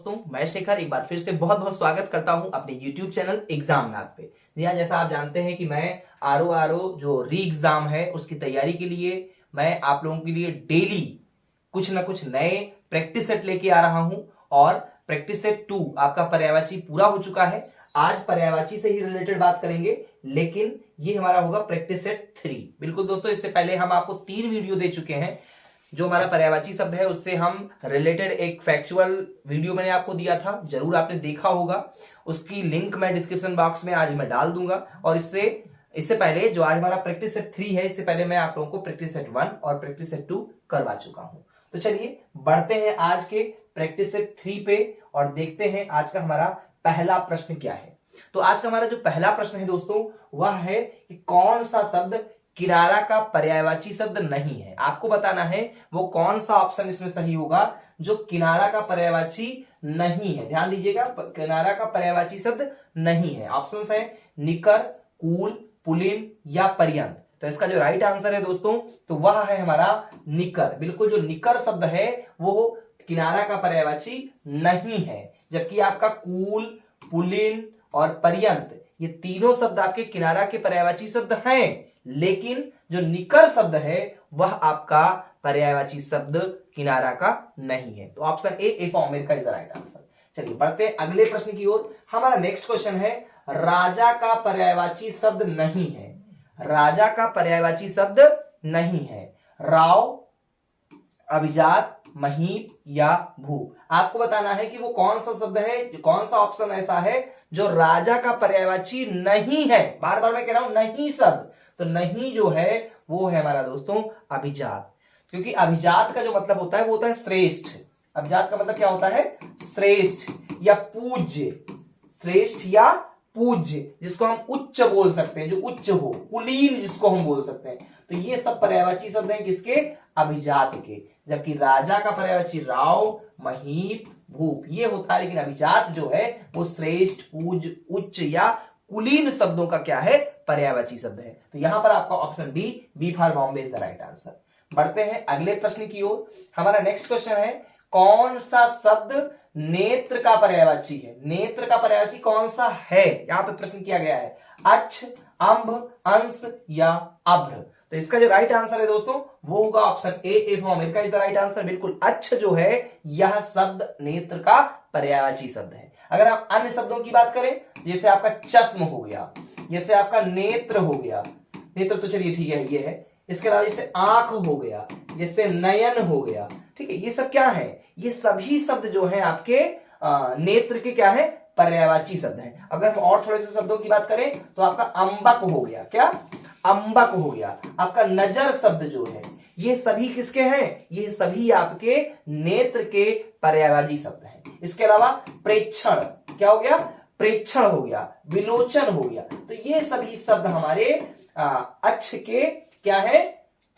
दोस्तों, मैं शेखर एक बार फिर से बहुत बहुत स्वागत करता हूं अपने YouTube चैनल एग्जामनाथ पे। जी हाँ, जैसा आप जानते हैं कि मैं आरओ जो री एग्जाम है उसकी तैयारी के लिए मैं आप लोगों के लिए डेली कुछ ना कुछ नए प्रैक्टिस सेट लेके आ रहा हूं और प्रैक्टिस सेट 2 आपका पर्यायवाची पूरा हो चुका है। आज पर्यायवाची से ही रिलेटेड बात करेंगे, लेकिन ये हमारा होगा प्रैक्टिस सेट 3। बिल्कुल दोस्तों, इससे पहले हम आपको 3 वीडियो दे चुके हैं। जो हमारा पर्यायवाची शब्द है उससे हम रिलेटेड एक फैक्चुअल वीडियो मैंने आपको दिया था, जरूर आपने देखा होगा। उसकी लिंक मैं डिस्क्रिप्शन बॉक्स में आज मैं डाल दूंगा। और इससे पहले जो आज हमारा प्रैक्टिस सेट 3 है, इससे पहले मैं आप लोगों को प्रैक्टिस सेट 1 और प्रैक्टिस सेट 2 करवा चुका हूं। तो चलिए बढ़ते हैं आज के प्रैक्टिस सेट 3 पे और देखते हैं आज का हमारा पहला प्रश्न क्या है। तो आज का हमारा जो पहला प्रश्न है दोस्तों, वह है कि कौन सा शब्द किनारा का पर्यायवाची शब्द नहीं है। आपको बताना है वो कौन सा ऑप्शन इसमें सही होगा जो किनारा का पर्यायवाची नहीं है। ध्यान दीजिएगा, किनारा का पर्यायवाची शब्द नहीं है। ऑप्शंस है निकर, कूल, पुलिन या पर्यंत। तो इसका जो राइट आंसर है दोस्तों, तो वह है हमारा निकर। बिल्कुल, जो निकर शब्द है वो किनारा का पर्यायवाची नहीं है, जबकि आपका कूल, पुलिन और पर्यंत ये तीनों शब्द आपके किनारा के पर्यायवाची शब्द हैं। लेकिन जो निकर शब्द है वह आपका पर्यायवाची शब्द किनारा का नहीं है। तो ऑप्शन ए फॉर्मेट का इज द राइट आंसर। चलिए बढ़ते हैं अगले प्रश्न की ओर। हमारा नेक्स्ट क्वेश्चन है राजा का पर्यायवाची शब्द नहीं है। राजा का पर्यायवाची शब्द नहीं है। राव, अभिजात, महीप या भूप। आपको बताना है कि वो कौन सा शब्द है, कौन सा ऑप्शन ऐसा है जो राजा का पर्यायवाची नहीं है। बार बार मैं कह रहा हूं नहीं शब्द, तो नहीं जो है वो है हमारा दोस्तों अभिजात। क्योंकि अभिजात का जो मतलब होता है वो होता है श्रेष्ठ। अभिजात का मतलब क्या होता है? श्रेष्ठ या पूज्य। श्रेष्ठ या पूज्य, जिसको हम उच्च बोल सकते हैं, जो उच्च हो। कुलीन जिसको हम बोल सकते हैं। तो ये सब पर्यायवाची शब्द हैं किसके? अभिजात के। जबकि राजा का पर्यायवाची राव, महीप, भूप ये होता है। लेकिन अभिजात जो है वो श्रेष्ठ, पूज्य, उच्च या कुलीन शब्दों का क्या है? पर्यायवाची शब्द है। तो यहां पर आपका option B for Bombay is the right answer. बढ़ते हैं अगले प्रश्न की ओर। हमारा नेक्स्ट क्वेश्चन है कौन सा शब्द नेत्र का पर्यायवाची है। नेत्र का पर्यायवाची कौन सा है? यहां पे प्रश्न किया गया है अच्छ, अंभ, अंश या अभ्र। तो इसका जो राइट आंसर है दोस्तों वो होगा ऑप्शन ए फॉर्मेट का इज द राइट आंसर। बिल्कुल, अच्छ जो है यह शब्द नेत्र का पर्यायवाची शब्द है। अगर आप अन्य शब्दों की बात करें, जैसे आपका चश्म हो गया, जैसे आपका नेत्र हो गया, नेत्र तो चलिए ठीक है ये है। इसके अलावा जैसे आंख हो गया, जैसे नयन हो गया, ठीक है, ये सब क्या है? ये सभी शब्द जो है आपके नेत्र के क्या है? पर्यायवाची शब्द हैं। अगर हम और थोड़े से शब्दों की बात करें तो आपका अंबक हो गया, क्या? अंबक हो गया। आपका नजर शब्द जो है ये सभी किसके हैं? ये सभी आपके नेत्र के पर्यायवाची शब्द हैं। इसके अलावा प्रेक्षण, क्या हो गया? प्रेक्षण हो गया, विलोचन हो गया। तो ये सभी शब्द हमारे अच्छ के क्या है?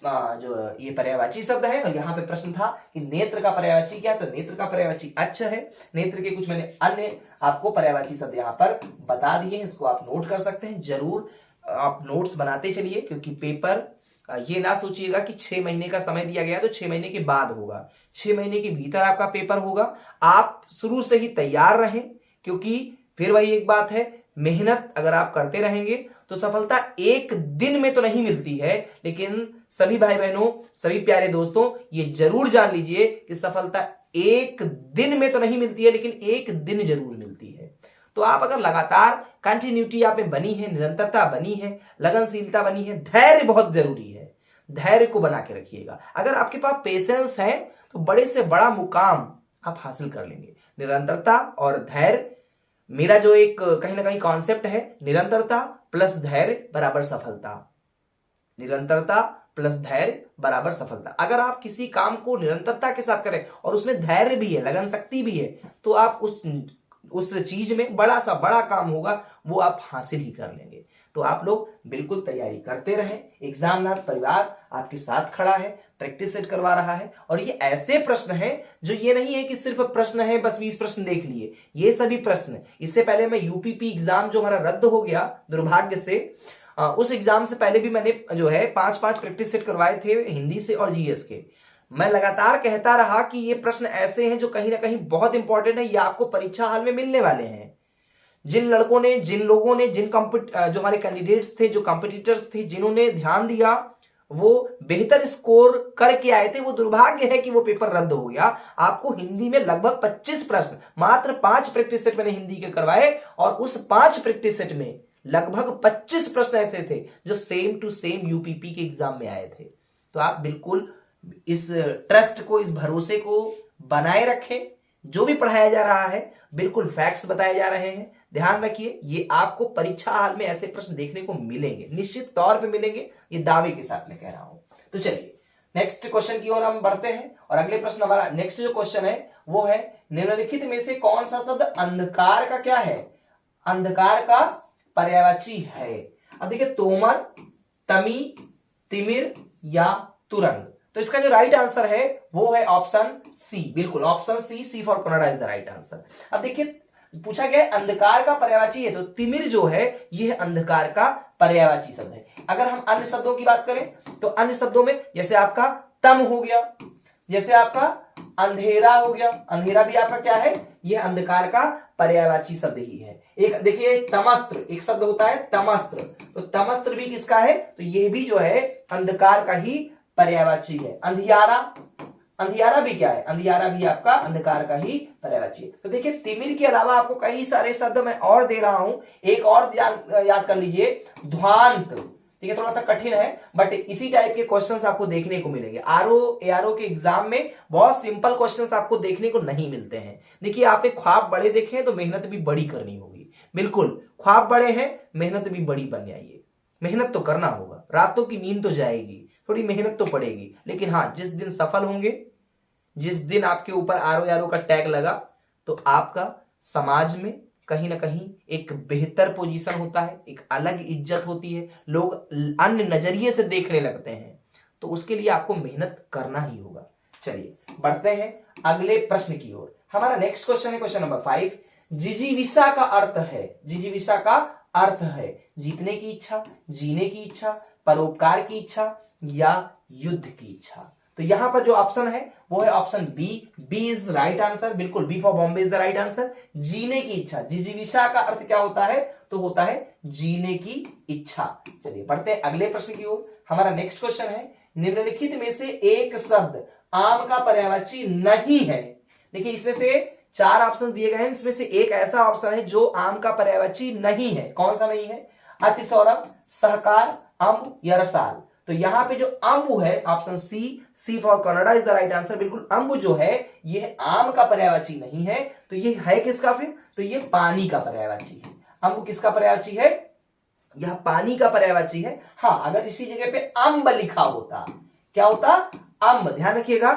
जो ये पर्यायवाची शब्द है। और यहां पे प्रश्न था कि नेत्र का पर्यायवाची क्या? तो नेत्र का पर्यायवाची अच्छ है। नेत्र के कुछ मैंने अन्य आपको पर्यायवाची शब्द यहां पर बता दिए हैं, इसको आप नोट कर सकते हैं। जरूर आप नोट्स बनाते चलिए, क्योंकि पेपर ये ना सोचिएगा कि 6 महीने का समय दिया गया तो 6 महीने के बाद होगा। 6 महीने के भीतर आपका पेपर होगा। आप शुरू से ही तैयार रहें, क्योंकि फिर वही एक बात है, मेहनत अगर आप करते रहेंगे तो सफलता एक दिन में तो नहीं मिलती है। लेकिन सभी भाई बहनों, सभी प्यारे दोस्तों, ये जरूर जान लीजिए कि सफलता एक दिन में तो नहीं मिलती है, लेकिन एक दिन जरूर मिलती है। तो आप अगर लगातार कंटिन्यूटी आप में बनी है, निरंतरता बनी है, लगनशीलता बनी है, धैर्य बहुत जरूरी है, धैर्य को बना के रखिएगा। अगर आपके पास पेशेंस है तो बड़े से बड़ा मुकाम आप हासिल कर लेंगे। निरंतरता और धैर्य, मेरा जो एक कहीं ना कहीं कॉन्सेप्ट है, निरंतरता प्लस धैर्य बराबर सफलता। निरंतरता प्लस धैर्य बराबर सफलता। अगर आप किसी काम को निरंतरता के साथ करें और उसमें धैर्य भी है, लगन शक्ति भी है, तो आप उस चीज में बड़ा सा बड़ा काम होगा वो आप हासिल ही कर लेंगे। तो आप लोग बिल्कुल तैयारी करते रहें। एग्जामनाथ परिवार आपके साथ खड़ा है, प्रैक्टिस सेट करवा रहा है। और ये ऐसे प्रश्न हैं जो ये नहीं है कि सिर्फ प्रश्न है बस 20 प्रश्न देख लिए। ये सभी प्रश्न, इससे पहले मैं यूपीपी एग्जाम जो हमारा रद्द हो गया दुर्भाग्य से, उस एग्जाम से पहले भी मैंने जो है 5-5 प्रैक्टिस सेट करवाए थे हिंदी से और जीएस के। मैं लगातार कहता रहा कि ये प्रश्न ऐसे हैं जो कहीं ना कहीं बहुत इंपॉर्टेंट है, ये आपको परीक्षा हाल में मिलने वाले हैं। जिन लोगों ने जो हमारे कैंडिडेट्स थे, जो कॉम्पिटिटर्स थे, जिन्होंने ध्यान दिया, वो बेहतर स्कोर करके आए थे। वो दुर्भाग्य है कि वो पेपर रद्द हो गया। आपको हिंदी में लगभग 25 प्रश्न, मात्र 5 प्रैक्टिस सेट मैंने हिंदी के करवाए, और उस 5 प्रैक्टिस सेट में लगभग 25 प्रश्न ऐसे थे जो सेम टू सेम यूपीपी के एग्जाम में आए थे। तो आप बिल्कुल इस ट्रस्ट को, इस भरोसे को बनाए रखें। जो भी पढ़ाया जा रहा है बिल्कुल फैक्ट्स बताए जा रहे हैं। ध्यान रखिए, ये आपको परीक्षा हाल में ऐसे प्रश्न देखने को मिलेंगे, निश्चित तौर पे मिलेंगे, ये दावे के साथ मैं कह रहा हूं। तो चलिए नेक्स्ट क्वेश्चन की ओर हम बढ़ते हैं, और अगले प्रश्न हमारा नेक्स्ट जो क्वेश्चन है वो है, निम्नलिखित में से कौन सा शब्द अंधकार का क्या है, अंधकार का पर्यायवाची है। अब देखिए, तोमर, तमी, तिमिर या तुरंग। तो इसका जो राइट आंसर है वो है ऑप्शन सी, बिल्कुल option C, C for Canada is the right answer. अब देखिए, पूछा गया है अंधकार का पर्यायवाची है, तो तिमिर जो है ये अंधकार का पर्यायवाची शब्द है। अगर हम अन्य शब्दों की बात करें तो अन्य शब्दों में जैसे आपका तम हो गया, जैसे आपका अंधेरा हो गया, अंधेरा भी आपका क्या है, ये अंधकार का पर्यायवाची शब्द ही है। एक देखिए तमस्त्र, एक शब्द होता है तमस्त्र, तो तमस्त्र भी किसका है, तो ये भी जो है अंधकार का ही पर्यायवाची है। अंधियारा, अंधियारा भी क्या है, अंधियारा भी आपका अंधकार का ही पर्यायवाची है। तो देखिए, तिमिर के अलावा आपको कई सारे शब्द मैं और दे रहा हूं, एक और याद कर लीजिए, ध्वांत। ठीक है, थोड़ा सा कठिन है, बट इसी टाइप के क्वेश्चंस आपको देखने को मिलेंगे। एआरओ के एग्जाम में बहुत सिंपल क्वेश्चंस आपको देखने को नहीं मिलते हैं। देखिए, आपने ख्वाब बड़े देखे हैं तो मेहनत भी बड़ी करनी होगी। बिल्कुल, ख्वाब बड़े हैं, मेहनत भी बड़ी बन जाइए। मेहनत तो करना होगा, रातों की नींद तो जाएगी, थोड़ी मेहनत तो पड़ेगी, लेकिन हाँ, जिस दिन सफल होंगे, जिस दिन आपके ऊपर आरओ का टैग लगा, तो आपका समाज में कहीं ना कहीं एक बेहतर पोजीशन होता है, एक अलग इज्जत होती है, लोग अन्य नजरिए से देखने लगते हैं। तो उसके लिए आपको मेहनत करना ही होगा। चलिए बढ़ते हैं अगले प्रश्न की ओर। हमारा नेक्स्ट क्वेश्चन है क्वेश्चन नंबर 5। जिजीविषा का अर्थ है, जिजीविषा का अर्थ है जीतने की इच्छा, जीने की इच्छा, परोपकार की इच्छा या युद्ध की इच्छा। तो यहां पर जो ऑप्शन है वो है option B, B is right answer, बिल्कुल B for Bombay is the right answer. जीने की इच्छा, जिजीविषा का अर्थ क्या होता है, तो होता है जीने की इच्छा। चलिए बढ़ते हैं अगले प्रश्न की ओर। हमारा नेक्स्ट क्वेश्चन है, निम्नलिखित में से एक शब्द आम का पर्यायवाची नहीं है। देखिए, इसमें से 4 ऑप्शन दिए गए हैं, इसमें से एक ऐसा ऑप्शन है जो आम का पर्यायवाची नहीं है। कौन सा नहीं है, अतिसौरभ, सहकार, अम्ब या रसाल। तो यहां पे जो अम्बु है, option C, C for Canada is the right answer, बिल्कुल अम्बु जो है ये आम का पर्यायवाची नहीं है। तो ये है किसका फिर, तो ये पानी का पर्यायवाची है। अम्बु किसका पर्यायवाची है, यह पानी का पर्यायवाची है। हाँ, अगर इसी जगह पे अम्ब लिखा होता, क्या होता, अम्ब, ध्यान रखिएगा,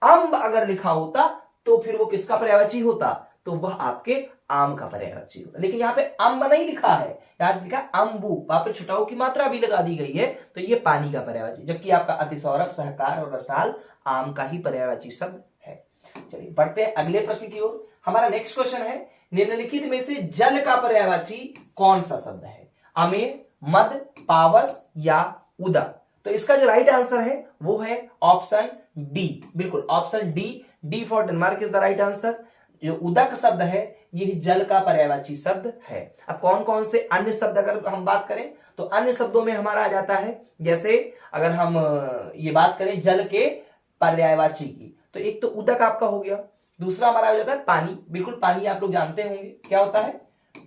अम्ब अगर लिखा होता तो फिर वो किसका पर्यायवाची होता, तो वह आपके आम का पर्यायवाची होता। लेकिन यहाँ पे अम्ब नहीं लिखा है, यहाँ लिखा अम्बु, वहां पे छुटाऊ की मात्रा भी लगा दी गई है, तो ये पानी का पर्यायवाची, जबकि आपका अतिसौरभ, सहकार और रसाल आम का ही पर्यायवाची शब्द है। चलिए बढ़ते हैं अगले प्रश्न की ओर। हमारा नेक्स्ट क्वेश्चन है, निम्नलिखित में से जल का पर्यायवाची कौन सा शब्द है, अमेय, मद, पावस या उदक। तो इसका जो राइट आंसर है वो है ऑप्शन डी, बिल्कुल option D, D for Denmark is the right answer. जो उदक शब्द है ये जल का पर्यायवाची शब्द है। अब कौन कौन से अन्य शब्द अगर हम बात करें तो अन्य शब्दों में हमारा आ जाता है, जैसे अगर हम ये बात करें जल के पर्यायवाची की, तो एक तो उदक आपका हो गया, दूसरा हमारा हो जाता है पानी, बिल्कुल पानी आप लोग जानते होंगे क्या होता है,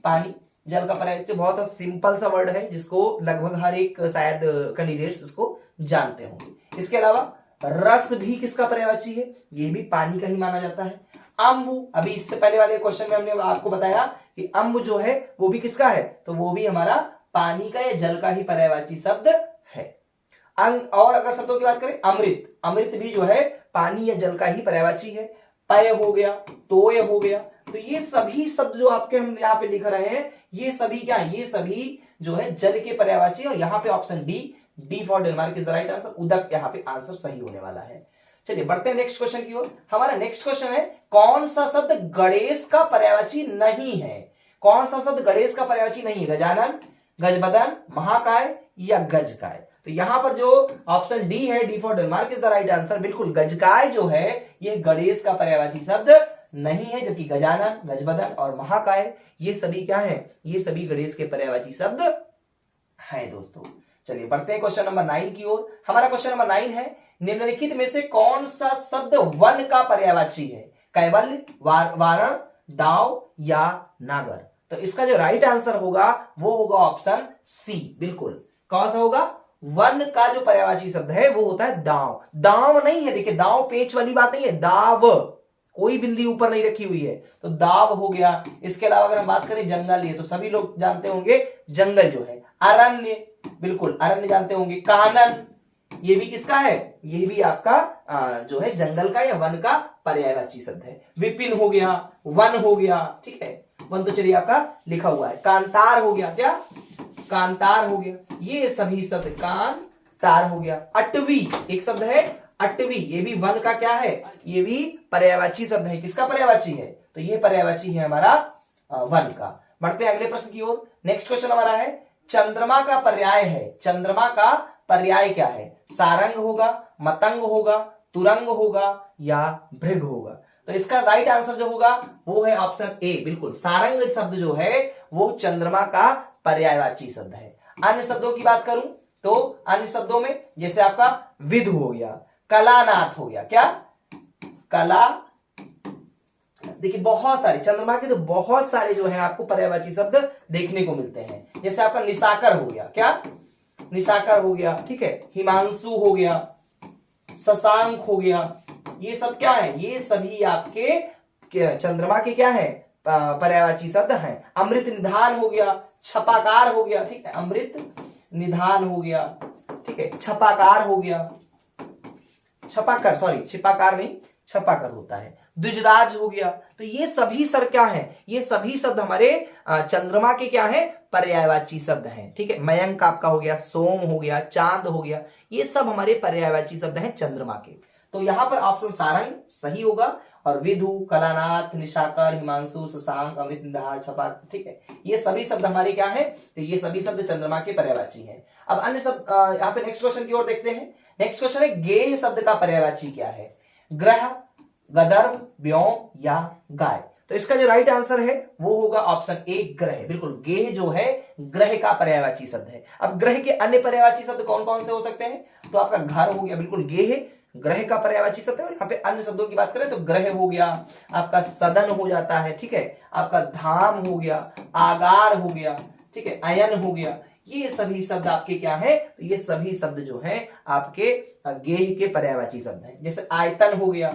पानी जल का पर्यायवाची। तो बहुत सिंपल सा वर्ड है जिसको लगभग हर एक शायद कैंडिडेट्स इसको जानते होंगे। इसके अलावा रस भी किसका पर्यायवाची है, ये भी पानी का ही माना जाता है। अम्बु, अभी इससे पहले वाले क्वेश्चन में हमने आपको बताया कि अम्ब जो है वो भी किसका है, तो वो भी हमारा पानी का या जल का ही पर्यायवाची शब्द है। और अगर शब्दों की बात करें, अमृत, अमृत भी जो है पानी या जल का ही पर्यायवाची है। पय हो गया, तोय हो गया, तो ये सभी शब्द जो आपके हम यहाँ पे लिख रहे हैं ये सभी क्या है, ये सभी जो है जल के पर्यायवाची। और यहाँ पे option D, D for Denmark is the right answer, उदक यहाँ पे आंसर सही होने वाला है। चलिए बढ़ते हैं नेक्स्ट क्वेश्चन की ओर। हमारा नेक्स्ट क्वेश्चन है, कौन सा शब्द गणेश का पर्यायवाची नहीं है, कौन सा शब्द गणेश का पर्यायवाची नहीं है, गजानन, गजबदन, महाकाय या गजकाय। तो यहां पर जो ऑप्शन डी है, D for Denmark is the right answer. बिल्कुल, गजकाय जो है ये गणेश का पर्यायवाची शब्द नहीं है, जबकि गजानन, गजबदन और महाकाय ये सभी क्या है, ये सभी गणेश के पर्यायवाची शब्द है दोस्तों। चलिए बढ़ते हैं क्वेश्चन नंबर 9 की ओर। हमारा क्वेश्चन नंबर 9 है, निम्नलिखित में से कौन सा शब्द वन का पर्यायवाची है? कैवल्य, वारण, दाव या नागर? तो इसका जो राइट आंसर होगा वो होगा ऑप्शन सी। बिल्कुल, कौन सा होगा? वन का जो पर्यायवाची शब्द है वो होता है दाव। दाव नहीं है, देखिए दाव पेच वाली बात नहीं है, दाव, कोई बिंदी ऊपर नहीं रखी हुई है, तो दाव हो गया। इसके अलावा अगर हम बात करें जंगल, ये तो सभी लोग जानते होंगे, जंगल जो है। अरण्य, बिल्कुल अरण्य जानते होंगे। कानन, ये भी किसका है? ये भी आपका जो है जंगल का या वन का पर्यायवाची शब्द है। विपिन हो गया, वन हो गया, ठीक है, वन तो चलिए आपका लिखा हुआ है। कांतार हो गया, क्या? कांतार हो गया, ये सभी शब्द, कांतार हो गया। अटवी एक शब्द है, अटवी, ये भी वन का क्या है? ये भी पर्यायवाची शब्द है। किसका पर्यायवाची है? तो ये पर्यायवाची है हमारा वन का। बढ़ते हैं अगले प्रश्न की ओर। नेक्स्ट क्वेश्चन हमारा है, चंद्रमा का पर्याय है, चंद्रमा का पर्याय क्या है? सारंग होगा, मतंग होगा, तुरंग होगा या भृग होगा? तो इसका राइट आंसर जो होगा वो है ऑप्शन ए। बिल्कुल, सारंग शब्द जो है वो चंद्रमा का पर्यायवाची शब्द है। अन्य शब्दों की बात करूं तो अन्य शब्दों में जैसे आपका विधु हो गया, कलानाथ हो गया, क्या? कला, देखिए बहुत सारे चंद्रमा के तो बहुत सारे जो है आपको पर्यायवाची शब्द देखने को मिलते हैं। जैसे आपका निशाकर हो गया, क्या? निशाकर हो गया, ठीक है। हिमांशु हो गया, शशांक हो गया, ये सब क्या है? ये सभी आपके चंद्रमा के क्या है? पर्यायवाची शब्द हैं। अमृत निधान हो गया, छपाकार हो गया, ठीक है, अमृत निधान हो गया, ठीक है, छपाकार हो गया, छपाकर, सॉरी छिपाकार नहीं, छपाकर होता है। द्विजराज हो गया। तो ये सभी सर क्या है? ये सभी शब्द हमारे चंद्रमा के क्या है? पर्यायवाची शब्द हैं, ठीक है। मयंक आपका हो गया, सोम हो गया, चांद हो गया, ये सब हमारे पर्यायवाची शब्द हैं चंद्रमा के। तो यहां पर ऑप्शन सारंग सही होगा, और विधु, कलानाथ, निशाकर, हिमांशु, शशांक, अमृत निधान, छपाक, ठीक है, ये सभी शब्द हमारे क्या है? तो ये सभी शब्द चंद्रमा के पर्यायवाची हैं। अब अन्य शब्द यहाँ पे नेक्स्ट क्वेश्चन की ओर देखते हैं। नेक्स्ट क्वेश्चन है, गेह शब्द का पर्यायवाची क्या है? ग्रह, गदर्भ, व्योम या गाय? तो इसका जो राइट आंसर है वो होगा ऑप्शन ए, ग्रह। बिल्कुल, गेह जो है ग्रह का पर्यायवाची शब्द है। अब ग्रह के अन्य पर्यायवाची शब्द कौन कौन से हो सकते हैं? तो आपका घर हो गया, बिल्कुल गेह ग्रह का पर्यायवाची शब्द है। और यहाँ पे अन्य शब्दों की बात करें तो ग्रह हो गया, आपका सदन हो जाता है, ठीक है, आपका धाम हो गया, आगार हो गया, ठीक है, अयन हो गया, ये सभी शब्द आपके क्या है? तो ये सभी शब्द जो है आपके गेह के पर्यायवाची शब्द हैं। जैसे आयतन हो गया,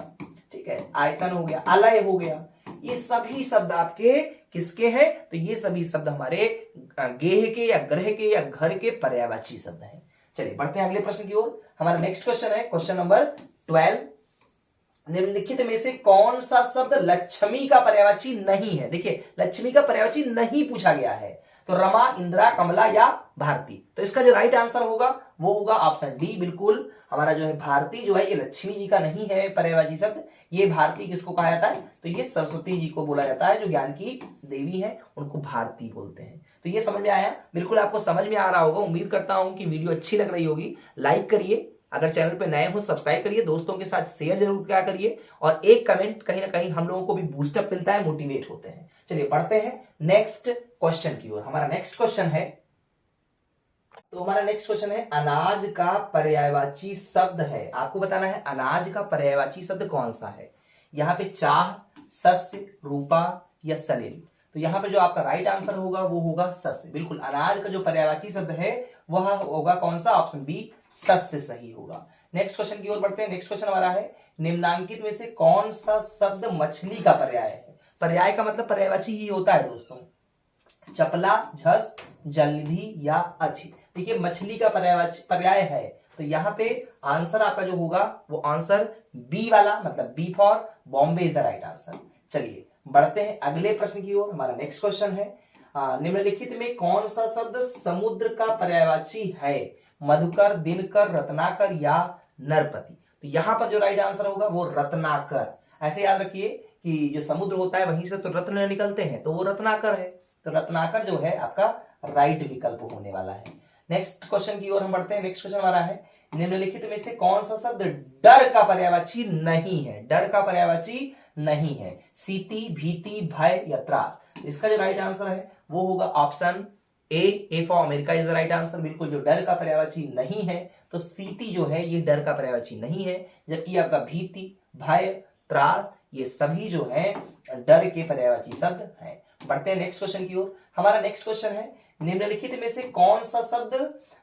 ठीक है, आयतन हो गया, अलय हो गया, ये सभी शब्द आपके किसके हैं? तो ये सभी शब्द हमारे गेह के या ग्रह के या घर के पर्यायवाची शब्द हैं। चलिए बढ़ते हैं अगले प्रश्न की ओर। हमारा नेक्स्ट क्वेश्चन है क्वेश्चन नंबर 12। निम्नलिखित में से कौन सा शब्द लक्ष्मी का पर्यायवाची नहीं है? देखिए, लक्ष्मी का पर्यायवाची नहीं पूछा गया है, तो रमा, इंदिरा, कमला या भारती? तो इसका जो राइट आंसर होगा वो होगा ऑप्शन डी। बिल्कुल, हमारा जो है भारती जो है ये लक्ष्मी जी का नहीं है पर्यायवाची शब्द। ये भारती किसको कहा जाता है? तो ये सरस्वती जी को बोला जाता है, जो ज्ञान की देवी है उनको भारती बोलते हैं। तो ये समझ में आया? बिल्कुल आपको समझ में आ रहा होगा। उम्मीद करता हूं कि वीडियो अच्छी लग रही होगी। लाइक करिए, अगर चैनल पे नए हो सब्सक्राइब करिए, दोस्तों के साथ शेयर जरूर क्या करिए, और एक कमेंट कहीं ना कहीं हम लोगों को भी बूस्टअप मिलता है, मोटिवेट होते हैं। चलिए बढ़ते हैं नेक्स्ट क्वेश्चन की ओर। हमारा नेक्स्ट क्वेश्चन है, तो हमारा नेक्स्ट क्वेश्चन है, अनाज का पर्यायवाची शब्द है। आपको बताना है अनाज का पर्यायवाची शब्द कौन सा है। यहाँ पे चाह, सस्य, रूपा या सलेल? तो यहाँ पे जो आपका राइट आंसर होगा वो होगा सस्य। बिल्कुल, अनाज का जो पर्यायवाची शब्द है वह होगा कौन सा? ऑप्शन बी, सस्य सही होगा। नेक्स्ट क्वेश्चन की ओर बढ़ते हैं। नेक्स्ट क्वेश्चन हमारा है, निम्नांकित में से कौन सा शब्द मछली का पर्याय है? पर्याय का मतलब पर्यायवाची ही होता है दोस्तों। चपला, झस, जलनिधि या अच्छी? देखिए, मछली का पर्याय है, तो यहाँ पे आंसर आपका जो होगा वो आंसर बी वाला, मतलब B for Bombay is the right answer. चलिए बढ़ते हैं अगले प्रश्न की ओर। हमारा नेक्स्ट क्वेश्चन है, निम्नलिखित में कौन सा शब्द समुद्र का पर्यायवाची है? मधुकर, दिनकर, रत्नाकर या नरपति? तो यहां पर जो राइट आंसर होगा वो रत्नाकर। ऐसे याद रखिए कि जो समुद्र होता है वहीं से तो रत्न निकलते हैं, तो वो रत्नाकर है। तो रत्नाकर जो है आपका राइट विकल्प होने वाला है। नेक्स्ट क्वेश्चन की ओर हम बढ़ते हैं। नेक्स्ट क्वेश्चन हमारा है, निम्नलिखित में से कौन सा शब्द डर का पर्यायवाची नहीं है? डर का पर्यायवाची नहीं है। सीति, भीति, भय या त्रास। इसका जो राइट आंसर है वो होगा option A for America is the right answer. बिल्कुल, जो डर का पर्यायवाची नहीं है तो सीति जो है ये डर का पर्यायवाची नहीं है, जबकि आपका भीति, भय, त्रास ये सभी जो है डर के पर्यायवाची शब्द हैं। बढ़ते हैं नेक्स्ट क्वेश्चन की ओर। हमारा नेक्स्ट क्वेश्चन है, निम्नलिखित में से कौन सा शब्द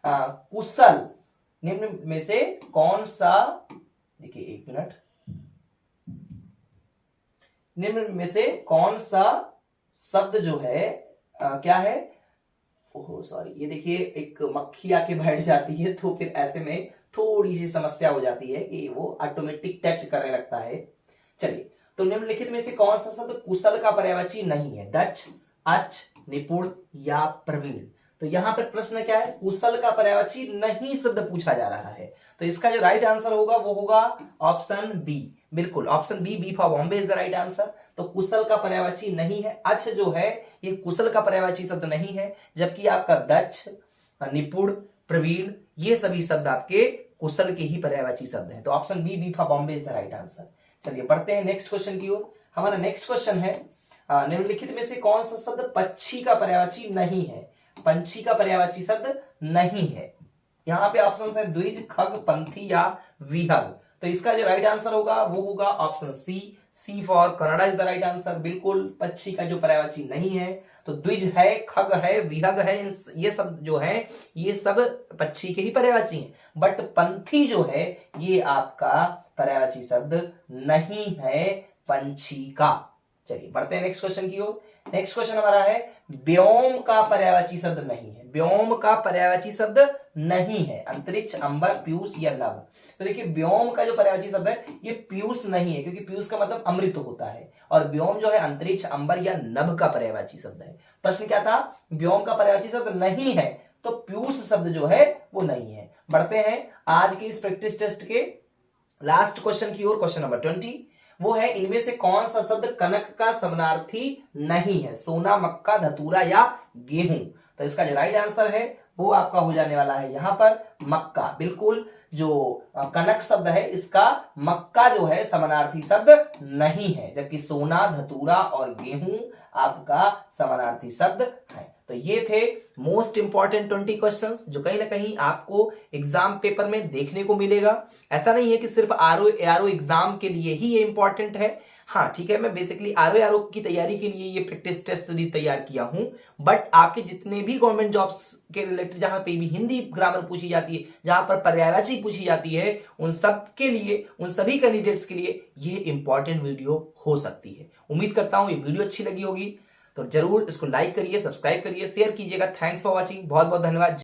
कुशल, निम्न में से कौन सा, देखिए एक मिनट, निम्न में से कौन सा शब्द जो है क्या है, ओहो सॉरी, ये देखिए एक मक्खी आके बैठ जाती है तो फिर ऐसे में थोड़ी सी समस्या हो जाती है कि वो ऑटोमेटिक टच करने लगता है। चलिए, तो निम्नलिखित में से कौन सा शब्द कुशल का पर्यायवाची नहीं है? दक्ष, अच्छ, निपुण या प्रवीण। तो यहां पर प्रश्न क्या है, कुशल का पर्यायवाची नहीं शब्द पूछा जा रहा है, तो इसका जो राइट आंसर होगा वो होगा ऑप्शन बी। बिल्कुल, option B for Bombay is the right answer. तो कुशल का पर्यायवाची नहीं है। अच्छ जो है ये कुशल का पर्यायवाची शब्द नहीं है, जबकि आपका दक्ष, निपुण, प्रवीण ये सभी शब्द आपके कुशल के ही पर्यायवाची शब्द हैं। तो option B for Bombay is the right answer. चलिए बढ़ते हैं नेक्स्ट क्वेश्चन की ओर। हमारा नेक्स्ट क्वेश्चन है, निम्नलिखित में से कौन सा शब्द पक्षी का पर्यायवाची नहीं है? पंछी का पर्यायवाची शब्द नहीं है। यहां पे ऑप्शन है द्विज, खग, पंथी या विहग। तो इसका जो राइट आंसर होगा वो होगा option C for Canada is the right answer. बिल्कुल, पक्षी का जो पर्यायवाची नहीं है, तो द्विज है, खग है, विहग है, ये सब जो है ये सब पक्षी के ही पर्यायवाची हैं, बट पंथी जो है ये आपका पर्यायवाची शब्द नहीं है पंछी का। चलिए बढ़ते हैं नेक्स्ट क्वेश्चन की ओर। नेक्स्ट क्वेश्चन हमारा है, व्योम का पर्यायवाची शब्द नहीं है। व्योम का पर्यायवाची शब्द नहीं है। अंतरिक्ष, अंबर, पीयूष या नभ। तो देखिए, व्योम का जो पर्यायवाची शब्द है ये पीयूष नहीं है, क्योंकि पीयूष का मतलब अमृत होता है, और व्योम जो है अंतरिक्ष, अंबर या नभ का पर्यायवाची शब्द है। प्रश्न क्या था, व्योम का पर्यायवाची शब्द नहीं है, तो पीयूष शब्द जो है वो नहीं है। बढ़ते हैं आज के इस प्रैक्टिस टेस्ट के लास्ट क्वेश्चन की ओर। क्वेश्चन नंबर 20 वो है, इनमें से कौन सा शब्द कनक का समानार्थी नहीं है? सोना, मक्का, धतूरा या गेहूं। तो इसका जो राइट आंसर है वो आपका हो जाने वाला है यहां पर मक्का। बिल्कुल, जो कनक शब्द है इसका मक्का जो है समानार्थी शब्द नहीं है, जबकि सोना, धतूरा और गेहूं आपका समानार्थी शब्द है। तो ये थे मोस्ट इंपॉर्टेंट 20 क्वेश्चंस जो कहीं ना कहीं आपको एग्जाम पेपर में देखने को मिलेगा। ऐसा नहीं है कि सिर्फ आरओ एग्जाम के लिए ही ये इंपॉर्टेंट है। हाँ ठीक है, मैं बेसिकली आरओ की तैयारी के लिए ये प्रैक्टिस टेस्ट सीरीज तैयार किया हूं, बट आपके जितने भी गवर्नमेंट जॉब्स के रिलेटेड जहां पे भी हिंदी ग्रामर पूछी जाती है, जहां पर पर्यायवाची पूछी जाती है, उन सब के लिए, उन सभी कैंडिडेट्स के लिए ये इंपॉर्टेंट वीडियो हो सकती है। उम्मीद करता हूं ये वीडियो अच्छी लगी होगी, तो जरूर इसको लाइक करिए, सब्सक्राइब करिए, शेयर कीजिएगा। थैंक्स फॉर वॉचिंग, बहुत बहुत धन्यवाद।